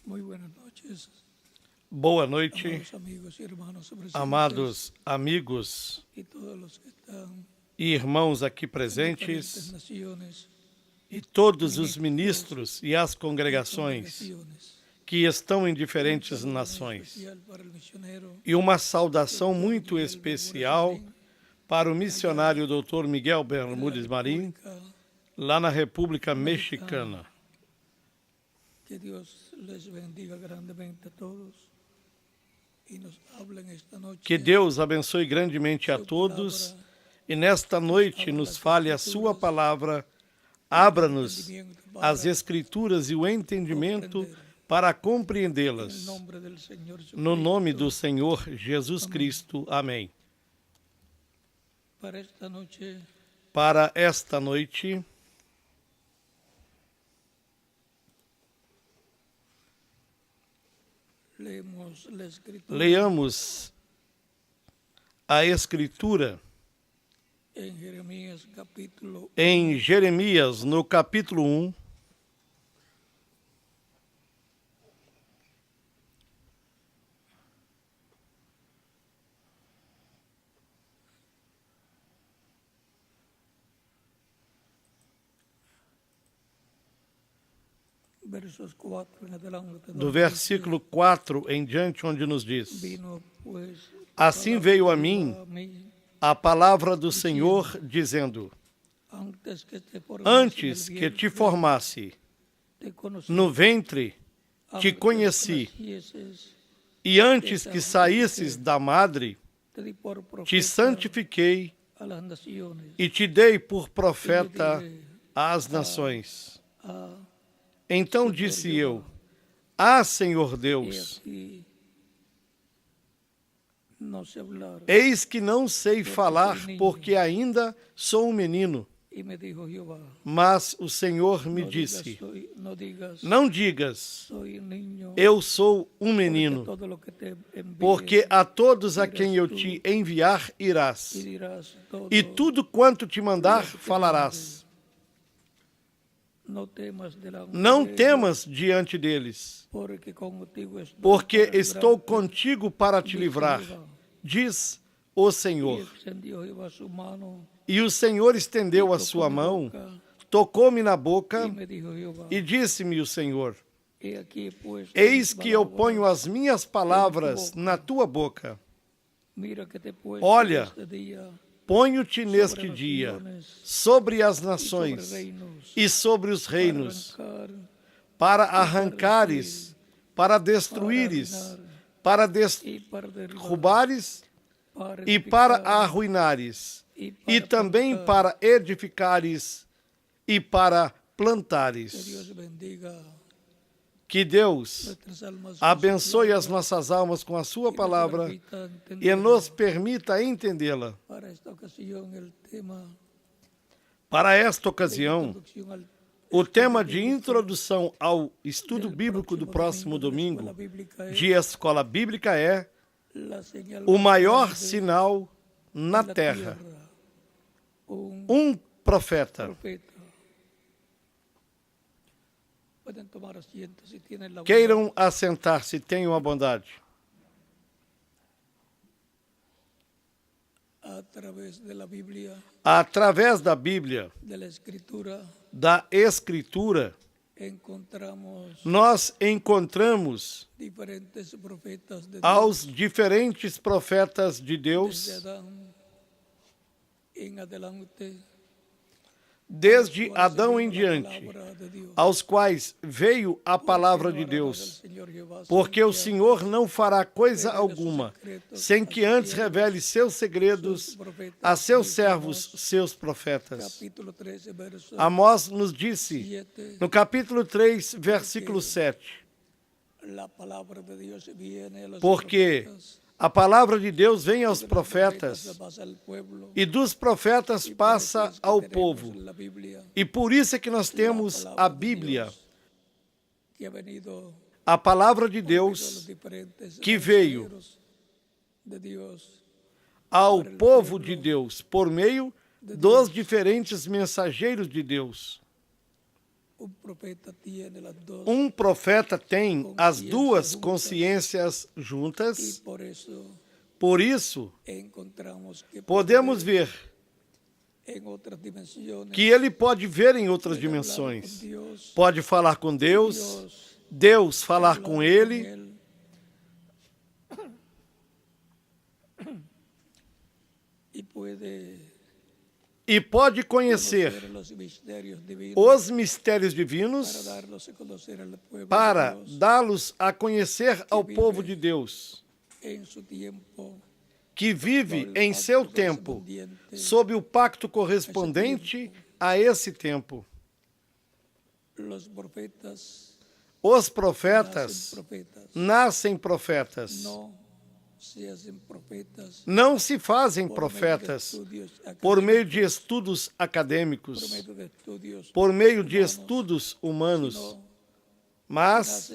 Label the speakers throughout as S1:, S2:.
S1: Muy buenas noches,
S2: Boa noite,
S1: amados amigos y hermanos presentes,
S2: amados amigos
S1: y todos los que están
S2: e irmãos aqui
S1: en diferentes
S2: presentes,
S1: naciones
S2: e todos os ministros e as
S1: y
S2: congregações
S1: congregaciones.
S2: que estão em
S1: Un
S2: diferentes
S1: saludo muy
S2: nações.
S1: especial para el misionero
S2: E uma saudação
S1: Dr.
S2: muito
S1: Miguel
S2: especial
S1: Bermúdez Marín,
S2: para o missionário Dr. Miguel
S1: en la
S2: Bermúdez Marim,
S1: República
S2: lá na República Mexicana.
S1: Que Dios les bendiga grandemente a todos y nos hablen esta noche.
S2: Que Deus abençoe grandemente a todos e nesta noite nos fale a sua palavra, abra-nos as Escrituras e o entendimento para
S1: En el
S2: compreendê-las.
S1: nombre del Señor
S2: No nome do
S1: Jesucristo.
S2: Senhor Jesus Cristo. Amém.
S1: Para esta noche
S2: Para esta noite,
S1: leemos la Escritura
S2: leamos a Escritura
S1: en Jeremías capítulo
S2: em Jeremias, no capítulo 1,
S1: versos 4 en adelante.
S2: do versículo 4 em diante, onde nos diz:
S1: Vino pues
S2: Assim veio a mim
S1: a mí
S2: a palavra do Senhor, dizendo: Antes que te formasse
S1: te conocí,
S2: no ventre, te
S1: antes
S2: conheci,
S1: que nacieses,
S2: e antes que saísses da madre,
S1: te di por
S2: te
S1: profeta
S2: santifiquei
S1: a las naciones,
S2: e te dei por profeta às nações.
S1: a
S2: Então disse eu: Ah, Senhor
S1: he
S2: Deus,
S1: aquí no sé hablar.
S2: eis que não sei falar, porque ainda sou um menino.
S1: Y me dijo Jehová,
S2: Mas o Senhor me
S1: no digas,
S2: disse:
S1: no digas,
S2: Não digas,
S1: soy niño,
S2: eu sou um
S1: porque
S2: menino,
S1: todo lo que te envíe,
S2: porque a todos a quem eu te enviar
S1: y
S2: irás,
S1: dirás todo,
S2: e tudo quanto te mandar falarás.
S1: no temas delante
S2: Não
S1: de ellos,
S2: temas diante deles,
S1: porque contigo estoy
S2: porque
S1: para
S2: estou
S1: librarte,
S2: contigo para te
S1: dice
S2: livrar,
S1: Jehová.
S2: diz o
S1: Y
S2: Senhor.
S1: extendió Jehová su mano,
S2: E o Senhor estendeu a
S1: tocó
S2: sua
S1: mi
S2: mão,
S1: boca,
S2: tocou-me na
S1: y
S2: boca,
S1: me dijo Jehová,
S2: e disse-me o Senhor:
S1: he aquí pues
S2: Eis
S1: mis
S2: que eu
S1: palabras,
S2: ponho as minhas palavras na tua boca.
S1: mira que te he puesto
S2: Olha,
S1: este día
S2: Ponho-te neste
S1: sobre
S2: dia
S1: naciones
S2: sobre as
S1: y
S2: nações
S1: sobre reinos,
S2: e sobre os
S1: para
S2: reinos,
S1: arrancar,
S2: para arrancares, para destruíres, para
S1: y para derribar,
S2: derrubares
S1: para
S2: e para
S1: edificar,
S2: arruinares,
S1: y
S2: e também
S1: plantar.
S2: para edificares e para
S1: Que
S2: plantares.
S1: Dios bendiga
S2: Que Deus
S1: nuestras almas con su
S2: abençoe as
S1: palabra
S2: nossas almas com a sua
S1: y nos
S2: palavra
S1: permita
S2: e
S1: entenderla.
S2: nos permita entendê-la.
S1: Para esta ocasión el tema
S2: Para esta
S1: de
S2: ocasião,
S1: introducción al
S2: o tema
S1: estudio
S2: de
S1: bíblico
S2: introdução ao estudo
S1: del
S2: bíblico do próximo
S1: de la
S2: domingo
S1: escuela bíblica es
S2: de escola bíblica é
S1: la señal
S2: o
S1: más
S2: maior
S1: grande
S2: sinal na
S1: en la
S2: terra.
S1: tierra. Un
S2: Profeta.
S1: profeta. Pueden tomar asiento si tienen la
S2: Queiram assentar-se, tenham a bondade.
S1: bondad. A través de la Biblia,
S2: Através da Bíblia,
S1: de la Escritura,
S2: da Escritura,
S1: encontramos
S2: nós encontramos
S1: diferentes profetas de Dios,
S2: aos diferentes profetas de
S1: desde
S2: Deus,
S1: Adán en adelante,
S2: desde
S1: cual se
S2: Adão
S1: vino
S2: em
S1: la
S2: diante,
S1: palabra de Dios.
S2: aos quais veio a palavra de Deus. Porque o Senhor não fará coisa alguma sem que antes revele seus segredos a seus servos, seus profetas.
S1: Capítulo 13, verso
S2: Amós nos disse,
S1: 7,
S2: no capítulo 3, versículo 7,
S1: la palabra de Dios viene a los
S2: porque
S1: profetas,
S2: a palavra de Deus vem aos
S1: de los profetas
S2: profetas
S1: pasa al pueblo,
S2: e dos profetas
S1: y por eso
S2: passa
S1: es que
S2: ao
S1: tenemos
S2: povo.
S1: en la Biblia
S2: E por isso é que nós temos
S1: la
S2: a
S1: palabra de
S2: Bíblia,
S1: Dios, que ha venido
S2: a palavra de
S1: por medio de los
S2: Deus
S1: diferentes
S2: que veio
S1: mensajeros de Dios,
S2: ao povo de Deus por meio dos diferentes mensageiros de Deus. Um profeta tem as duas consciências juntas. Por isso, podemos ver que ele pode ver em outras dimensões. Pode falar com Deus, Deus falar com ele. E pode conhecer os mistérios divinos para dá-los a conhecer ao povo de Deus, que vive em seu tempo, sob o pacto correspondente a esse tempo. Os profetas nascem profetas. Não se fazem profetas por meio de estudos acadêmicos, por meio de estudos humanos, mas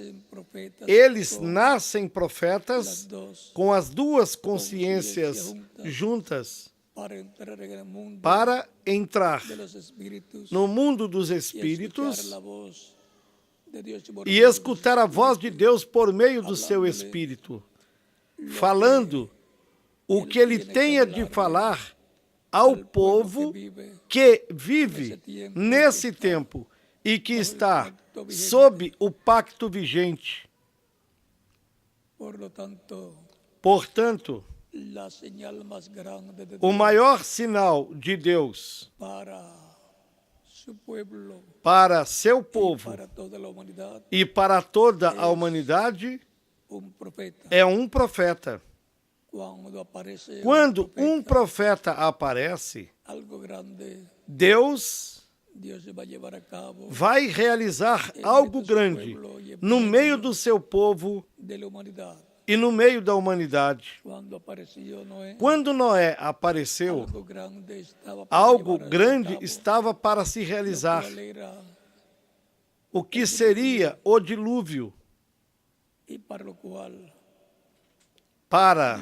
S2: eles nascem profetas com as duas consciências juntas para entrar no mundo dos espíritos e escutar a voz de Deus por meio do seu espírito, falando o que ele tenha de falar ao povo que vive nesse tempo e que está sob o pacto vigente. Portanto, o maior sinal de Deus para seu povo e para toda a humanidade é um profeta. Quando um profeta aparece, Deus vai realizar algo grande no meio do seu povo e no meio da humanidade. Quando Noé apareceu, algo grande estava para se realizar. O que seria o dilúvio? Para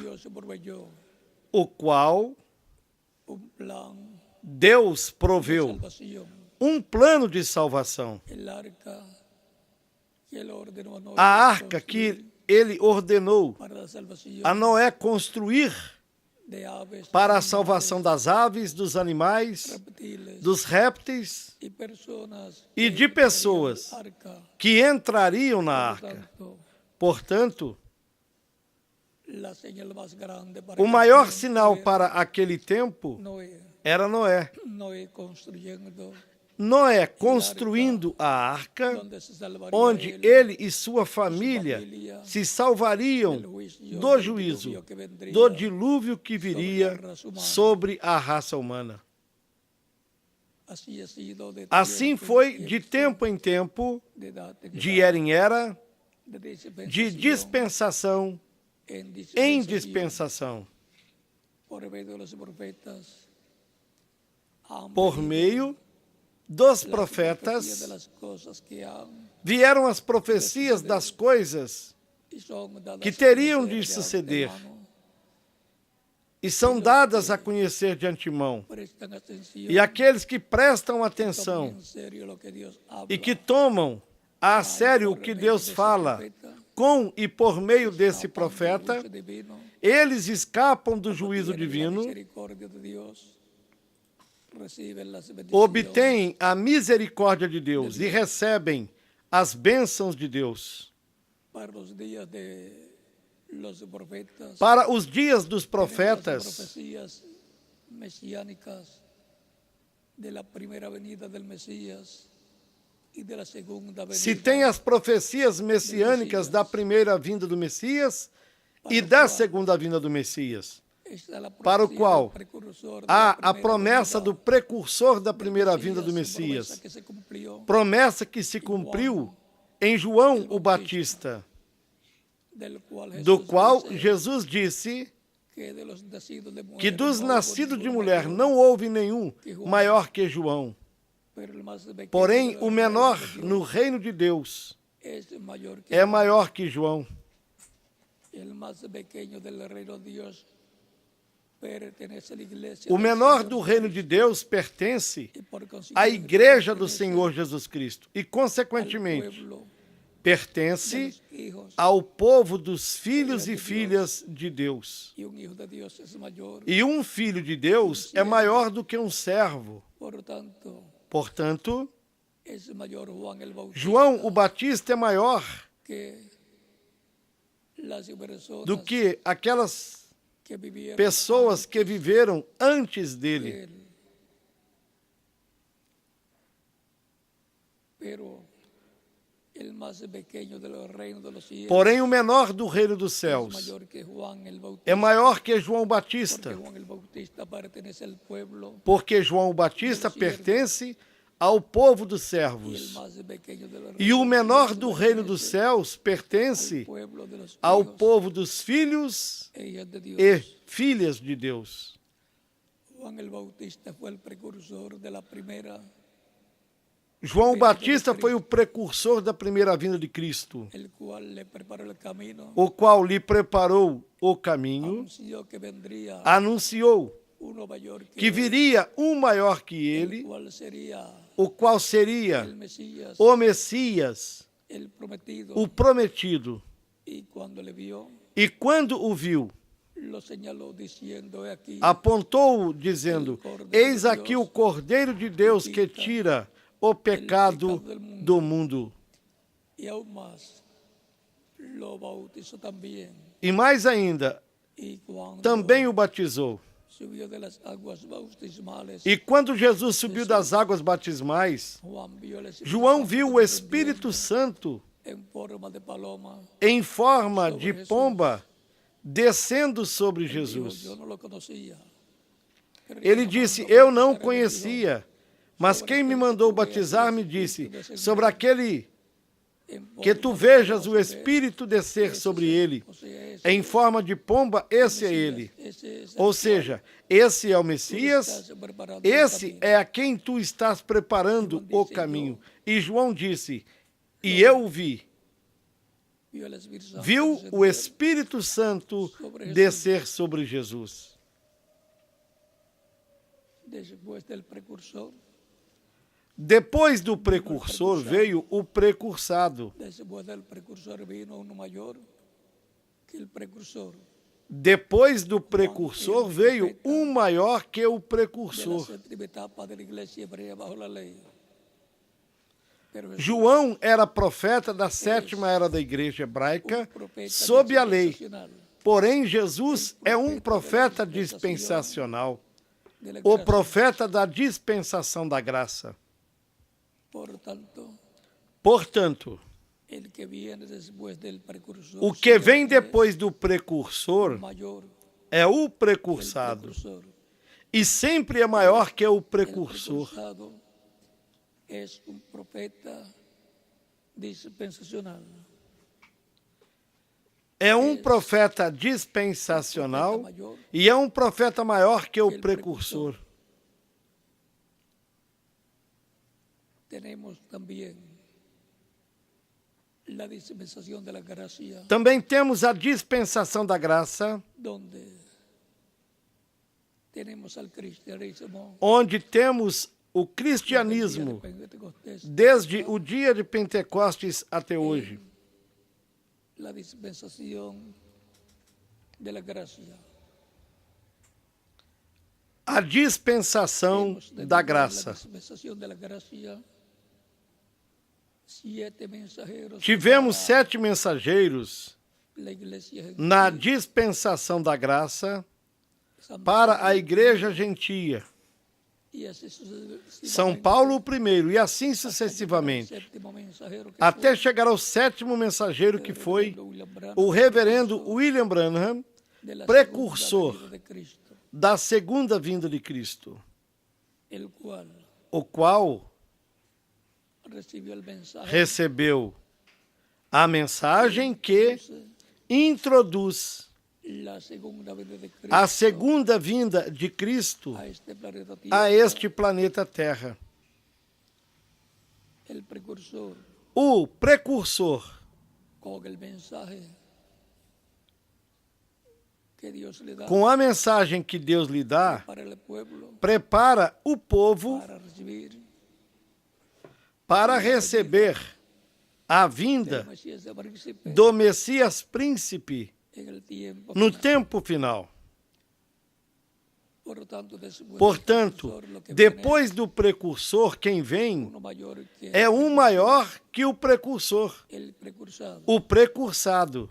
S2: o qual Deus proveu um plano de salvação. A arca que ele ordenou a Noé construir para a salvação das aves, dos animais, dos répteis e de pessoas que entrariam na arca. Portanto, o maior sinal para aquele tempo era Noé. Noé construindo a arca, onde ele e sua família se salvariam do juízo, do dilúvio que viria sobre a raça humana. Assim foi de tempo em tempo, de era em era, de dispensação em dispensação. Por meio dos profetas vieram as profecias das coisas que teriam de suceder e são dadas a conhecer de antemão. E aqueles que prestam atenção e que tomam a sério o que Deus fala com e por meio desse profeta, eles escapam do juízo divino, obtêm a misericórdia de Deus e recebem as bênçãos de Deus. Para os dias dos profetas, se tem as profecias messiânicas da primeira vinda do Messias e da segunda vinda do Messias, para o qual há a promessa do precursor da primeira vinda do Messias, promessa que se cumpriu em João o Batista, do qual Jesus disse que dos nascidos de mulher não houve nenhum maior que João. Porém, o menor no reino de Deus é maior que João. O menor do reino de Deus pertence à igreja do Senhor Jesus Cristo e, consequentemente, pertence ao povo dos filhos e filhas de Deus. E um filho de Deus é maior do que um servo. Portanto, João o Batista é maior do que aquelas pessoas que viveram antes dele. Porém, o menor do reino dos céus é maior que João Batista, porque João Batista pertence ao povo dos servos. E o menor do reino dos céus pertence ao povo dos filhos e filhas de Deus. João Batista foi o precursor da primeira vinda de Cristo, o qual lhe preparou o caminho, anunciou que viria um maior que ele, o qual seria o Messias, o prometido. E quando o viu, apontou-o, dizendo: eis aqui o Cordeiro de Deus que tira o pecado do mundo. E mais ainda, também o batizou. E quando Jesus subiu das águas batismais, João viu o Espírito Santo em forma de pomba descendo sobre Jesus. Ele disse: eu não o conhecia, mas quem me mandou batizar me disse: sobre aquele que tu vejas o Espírito descer sobre ele, em forma de pomba, esse é ele. Ou seja, esse é o Messias, esse é a quem tu estás preparando o caminho. E João disse: e eu o vi. Viu o Espírito Santo descer sobre Jesus. Depois do precursor veio o precursado. Depois do precursor veio um maior que o precursor. João era profeta da sétima era da igreja hebraica, sob a lei. Porém, Jesus é um profeta dispensacional, o profeta da dispensação da graça. Portanto, o que vem depois do precursor é o precursado, e sempre é maior que o precursor. É um profeta dispensacional e é um profeta maior que o precursor. Também temos a dispensação da graça, onde temos o cristianismo desde o dia de Pentecostes até hoje. A dispensação da graça. Tivemos 7 mensageiros na dispensação da graça para a igreja gentia. São Paulo o primeiro, e assim sucessivamente, até chegar ao 7º mensageiro, que foi o reverendo William Branham, precursor da segunda vinda de Cristo, o qual recebeu a mensagem que introduz a segunda vinda de Cristo a este planeta Terra. O precursor
S1: que Dios le da
S2: com a mensagem que Deus lhe dá,
S1: para el pueblo
S2: prepara o povo para receber a vinda
S1: del Mesías de Príncipe
S2: do Messias Príncipe
S1: en el tiempo
S2: no
S1: final.
S2: tempo final.
S1: Portanto,
S2: Depois do precursor, quem vem
S1: uno mayor que
S2: é um maior que o precursor,
S1: el precursado,
S2: o precursado,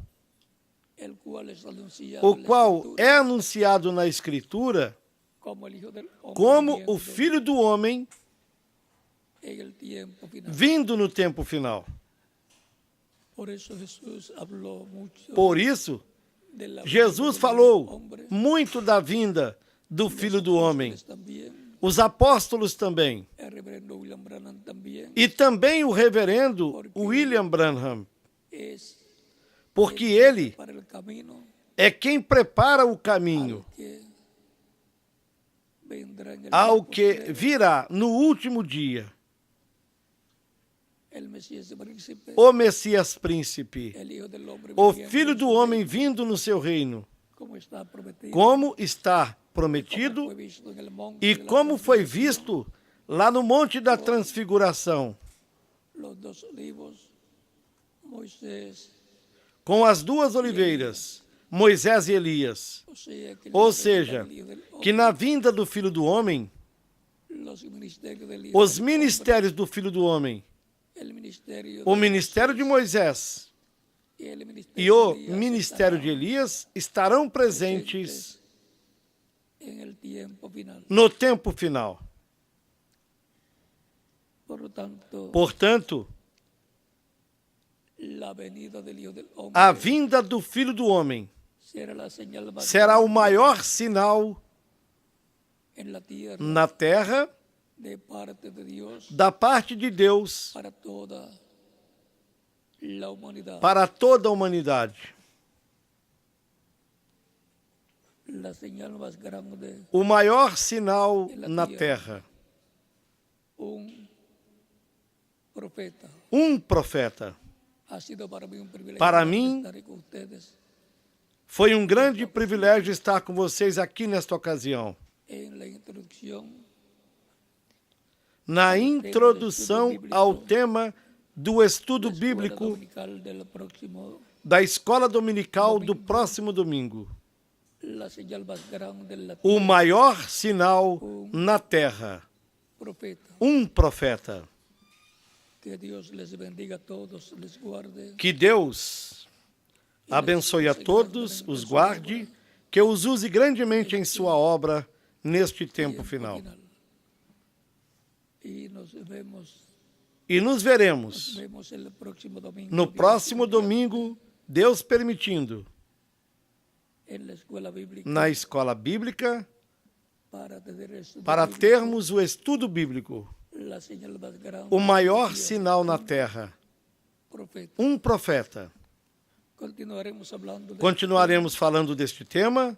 S1: el cual es anunciado
S2: o
S1: en la
S2: qual
S1: Escritura
S2: é anunciado na Escritura
S1: como el Hijo del Hombre
S2: como o
S1: viniendo
S2: Filho do Homem
S1: en el tiempo final.
S2: vindo no tempo final.
S1: Por eso Jesús habló mucho
S2: Por isso,
S1: de la
S2: Jesus
S1: venida del
S2: falou
S1: hombre.
S2: muito da vinda do Filho do Homem.
S1: Los apóstoles también,
S2: Os apóstolos também.
S1: el reverendo William Branham también,
S2: E também o reverendo William Branham,
S1: es
S2: porque ele
S1: para el camino
S2: é quem prepara o caminho
S1: que vendrá en el
S2: ao
S1: tiempo
S2: que
S1: postrero.
S2: virá no último dia,
S1: El Mesías de Príncipe,
S2: o Messias Príncipe,
S1: el Hijo del Hombre
S2: o
S1: viniendo
S2: Filho
S1: en
S2: do
S1: su
S2: Homem
S1: reino,
S2: vindo no seu reino,
S1: como está prometido,
S2: como está
S1: como
S2: prometido
S1: fue visto en el monte
S2: e
S1: de la
S2: como foi
S1: transfiguración.
S2: visto lá no Monte da Transfiguração,
S1: Los dos olivos, Moisés,
S2: com as duas oliveiras, Moisés e Elias. Ou seja, que na vinda do Filho do Homem, os ministérios do Filho do Homem, o ministério de Moisés e o ministério de Elias estarão presentes no tempo final. Portanto, a vinda do Filho do Homem será o maior sinal na terra da parte de Deus para toda a humanidade. O maior sinal na terra. Um profeta. Para mim, foi um grande privilégio estar com vocês aqui nesta ocasião. Na introdução ao tema do estudo bíblico da escola dominical do próximo domingo. O maior sinal na terra. Um profeta. Que Deus abençoe a todos, os guarde, que os use grandemente em sua obra neste tempo final. E nos veremos no próximo domingo, Deus permitindo, na escola bíblica, para termos o estudo bíblico. O maior sinal na terra. Um profeta. Continuaremos falando deste tema.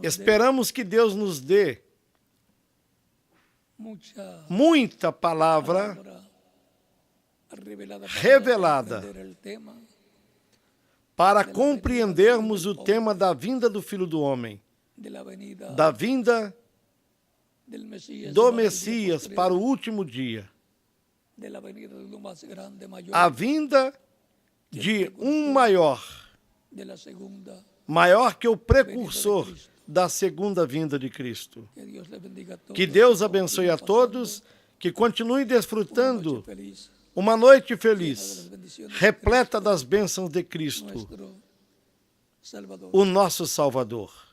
S2: Esperamos que Deus nos dê muita palavra revelada para compreendermos o tema da vinda do Filho do Homem, da vinda do Messias para o último dia, a vinda de um maior que o precursor da segunda vinda de Cristo. Que Deus abençoe a todos, que continuem desfrutando uma noite feliz, repleta das bênçãos de Cristo, o nosso Salvador.